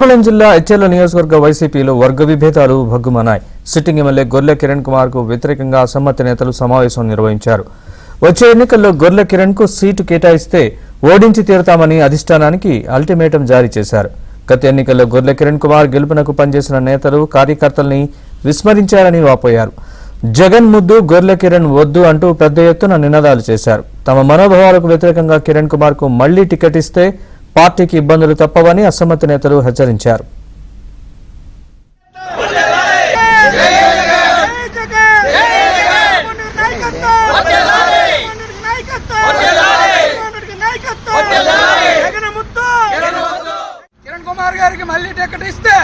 కొల్లం జిల్లా ఎచ్చెర్ల నియోజకవర్గ వైసీపీలో వర్గ విభేదాలు భగ్గుమన్నాయి. సిట్టింగ్ ఎమ్మెల్యే గొర్లె కిరణ్ కుమార్ కు వ్యతిరేకంగా అసమ్మతి నేతలు సమావేశం నిర్వహించారు. వచ్చే ఎన్నికల్లో గొర్లె కిరణ్ కు సీటు కేటాయిస్తే ఓడించి తీరుతామని అధిష్టానానికి అల్టిమేటం జారీ చేశారు. గత ఎన్నికల్లో గొర్లె కిరణ్ కుమార్ గెలుపునకు పనిచేసిన నేతలు కార్యకర్తల్ని విస్మరించారని వాపోయారు. జగన్ ముద్దు గొర్లె కిరణ్ వద్దు అంటూ పెద్ద ఎత్తున నినాదాలు చేశారు. తమ మనోభావాలకు వ్యతిరేకంగా కిరణ్ కుమార్ కు మళ్లీ టికెట్ ఇస్తే పార్టీకి ఇబ్బందులు తప్పవని అసమ్మతి నేతలు హెచ్చరించారు. కిరణ్ కుమార్ గారికి మళ్ళీ టికెట్ ఇస్తే